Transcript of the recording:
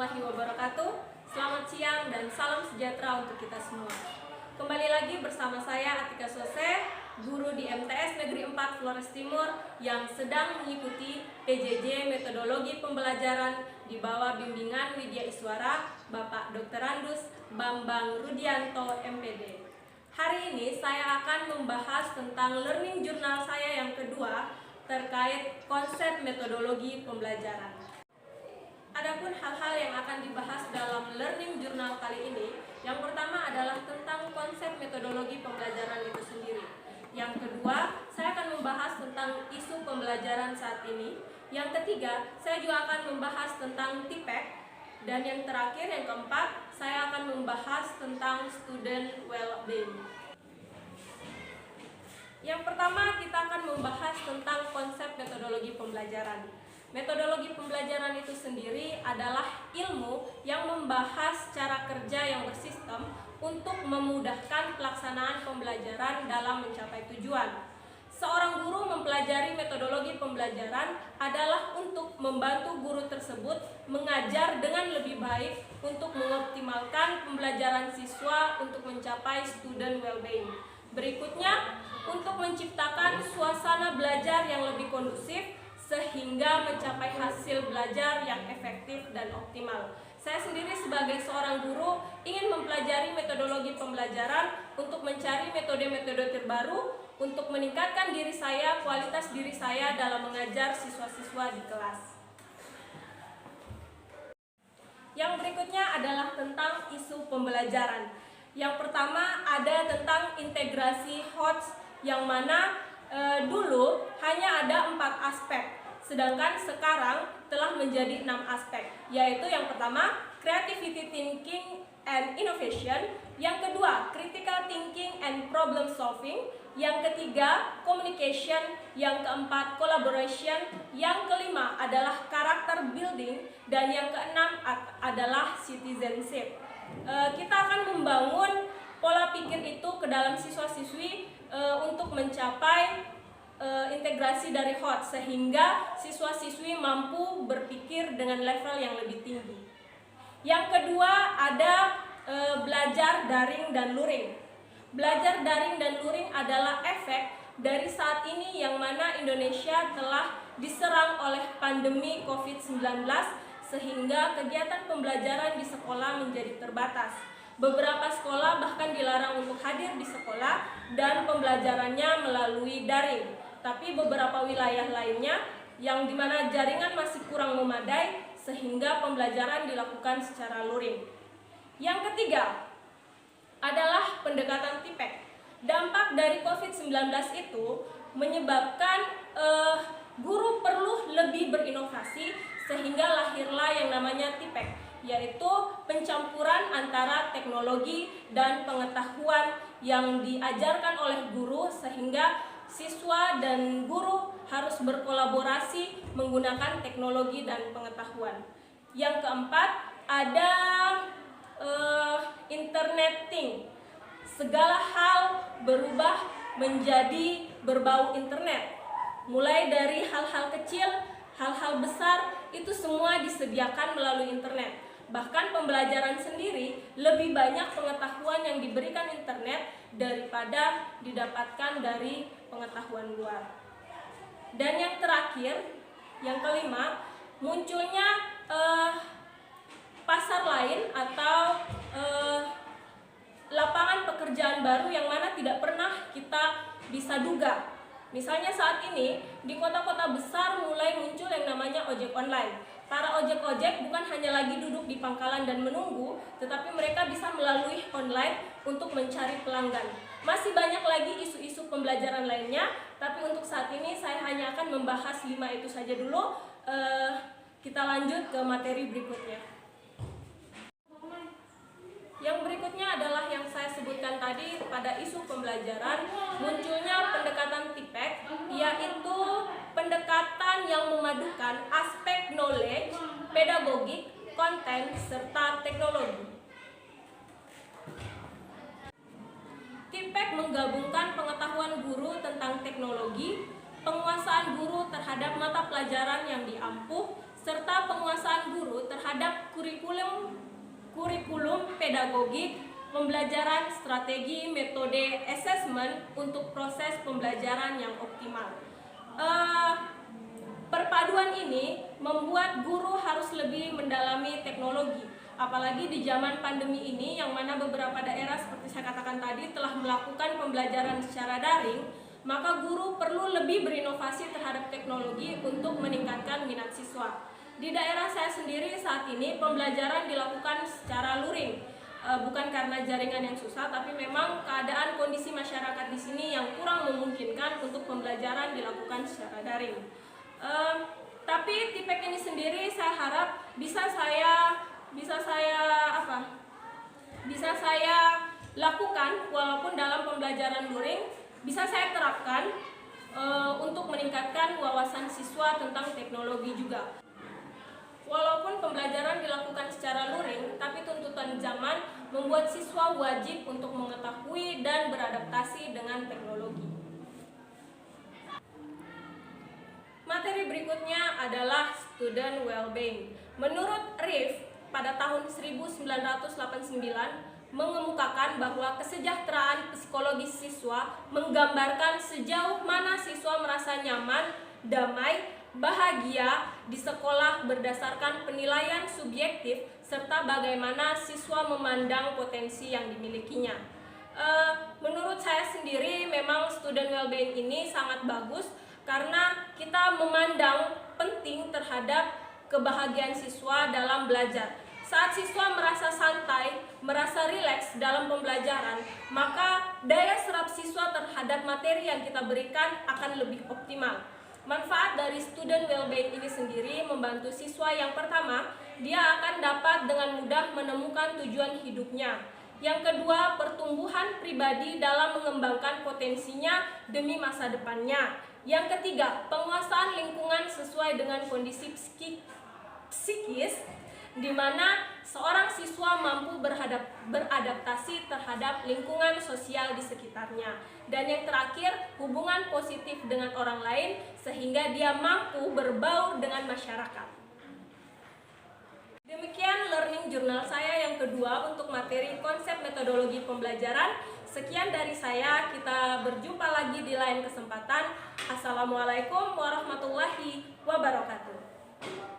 warahmatullahi wabarakatuh. Selamat siang dan salam sejahtera untuk kita semua. Kembali lagi bersama saya Atika Sose, guru di MTS Negeri 4 Flores Timur yang sedang mengikuti PJJ Metodologi Pembelajaran di bawah bimbingan Widya Iswara Bapak Dr. Andus Bambang Rudianto MPD. Hari ini saya akan membahas tentang learning journal saya yang kedua terkait konsep metodologi pembelajaran. Adapun hal-hal yang akan dibahas dalam learning journal kali ini, yang pertama adalah tentang konsep metodologi pembelajaran itu sendiri. Yang kedua, saya akan membahas tentang isu pembelajaran saat ini. Yang ketiga, saya juga akan membahas tentang TPEC. Dan yang terakhir, yang keempat, saya akan membahas tentang student well-being. Yang pertama, kita akan membahas tentang konsep metodologi pembelajaran. Metodologi pembelajaran itu sendiri adalah ilmu yang membahas cara kerja yang bersistem untuk memudahkan pelaksanaan pembelajaran dalam mencapai tujuan. Seorang guru mempelajari metodologi pembelajaran adalah untuk membantu guru tersebut mengajar dengan lebih baik untuk mengoptimalkan pembelajaran siswa untuk mencapai student well-being. Berikutnya, untuk menciptakan suasana belajar yang lebih kondusif sehingga mencapai hasil belajar yang efektif dan optimal. Saya sendiri sebagai seorang guru ingin mempelajari metodologi pembelajaran untuk mencari metode-metode terbaru untuk meningkatkan diri saya, kualitas diri saya dalam mengajar siswa-siswa di kelas. Yang berikutnya adalah tentang isu pembelajaran. Yang pertama ada tentang integrasi HOTS yang mana dulu hanya ada 4 aspek, sedangkan sekarang telah menjadi 6 aspek, yaitu yang pertama creativity thinking and innovation, yang kedua critical thinking and problem solving, yang ketiga communication, yang keempat collaboration, yang kelima adalah character building, dan yang keenam adalah citizenship. Kita akan membangun pola pikir itu ke dalam siswa-siswi untuk mencapai integrasi dari HOTS sehingga siswa-siswi mampu berpikir dengan level yang lebih tinggi. Yang kedua ada belajar daring dan luring. Belajar daring dan luring adalah efek dari saat ini yang mana Indonesia telah diserang oleh pandemi COVID-19 sehingga kegiatan pembelajaran di sekolah menjadi terbatas. Beberapa sekolah bahkan dilarang untuk hadir di sekolah dan pembelajarannya melalui daring. Tapi beberapa wilayah lainnya yang dimana jaringan masih kurang memadai sehingga pembelajaran dilakukan secara luring. Yang ketiga adalah pendekatan TPEC. Dampak dari COVID-19 itu menyebabkan guru perlu lebih berinovasi sehingga lahirlah yang namanya TPEC, yaitu pencampuran antara teknologi dan pengetahuan yang diajarkan oleh guru sehingga siswa dan guru harus berkolaborasi menggunakan teknologi dan pengetahuan. Yang keempat ada interneting. Segala hal berubah menjadi berbau internet. Mulai dari hal-hal kecil, hal-hal besar, itu semua disediakan melalui internet. Bahkan pembelajaran sendiri lebih banyak pengetahuan yang diberikan internet daripada didapatkan dari pengetahuan luar. Dan yang terakhir, yang kelima, munculnya pasar lain atau lapangan pekerjaan baru yang mana tidak pernah kita bisa duga. Misalnya saat ini di kota-kota besar mulai muncul yang namanya ojek online. Para ojek-ojek bukan hanya lagi duduk di pangkalan dan menunggu, tetapi mereka bisa melalui online untuk mencari pelanggan. Masih banyak lagi isu-isu pembelajaran lainnya, tapi untuk saat ini saya hanya akan membahas 5 itu saja dulu. Kita lanjut ke materi berikutnya. Yang berikutnya adalah yang saya sebutkan tadi pada isu pembelajaran, munculnya pendekatan TPEC, yaitu pendekatan yang memadukan aspek knowledge, pedagogik, konten, serta teknologi. TPEC menggabungkan pengetahuan guru tentang teknologi, penguasaan guru terhadap mata pelajaran yang diampuh, serta penguasaan guru terhadap kurikulum pedagogik, pembelajaran, strategi, metode, assessment untuk proses pembelajaran yang optimal. Perpaduan ini membuat guru harus lebih mendalami teknologi, apalagi di zaman pandemi ini yang mana beberapa daerah seperti saya katakan tadi telah melakukan pembelajaran secara daring, maka guru perlu lebih berinovasi terhadap teknologi untuk meningkatkan minat siswa. Di daerah saya sendiri saat ini pembelajaran dilakukan secara luring, bukan karena jaringan yang susah, tapi memang keadaan kondisi masyarakat di sini yang kurang memungkinkan untuk pembelajaran dilakukan secara daring. Tapi TIPEK ini sendiri saya harap bisa saya lakukan walaupun dalam pembelajaran luring bisa saya terapkan untuk meningkatkan wawasan siswa tentang teknologi juga. Walaupun pembelajaran dilakukan secara luring, tapi tuntutan zaman membuat siswa wajib untuk mengetahui dan beradaptasi dengan teknologi. Materi berikutnya adalah student well-being. Menurut Riff, pada tahun 1989 mengemukakan bahwa kesejahteraan psikologis siswa menggambarkan sejauh mana siswa merasa nyaman, damai, bahagia di sekolah berdasarkan penilaian subjektif serta bagaimana siswa memandang potensi yang dimilikinya. Menurut saya sendiri memang student well-being ini sangat bagus karena kita memandang penting terhadap kebahagiaan siswa dalam belajar. Saat siswa merasa santai, merasa rileks dalam pembelajaran, maka daya serap siswa terhadap materi yang kita berikan akan lebih optimal. Manfaat dari student well-being ini sendiri membantu siswa yang pertama, dia akan dapat dengan mudah menemukan tujuan hidupnya. Yang kedua, pertumbuhan pribadi dalam mengembangkan potensinya demi masa depannya. Yang ketiga, penguasaan lingkungan sesuai dengan kondisi psikis, di mana seorang siswa mampu beradaptasi terhadap lingkungan sosial di sekitarnya. Dan yang terakhir, hubungan positif dengan orang lain sehingga dia mampu berbaur dengan masyarakat. Demikian learning journal saya yang kedua untuk materi konsep metodologi pembelajaran. Sekian dari saya, kita berjumpa lagi di lain kesempatan. Assalamualaikum warahmatullahi wabarakatuh.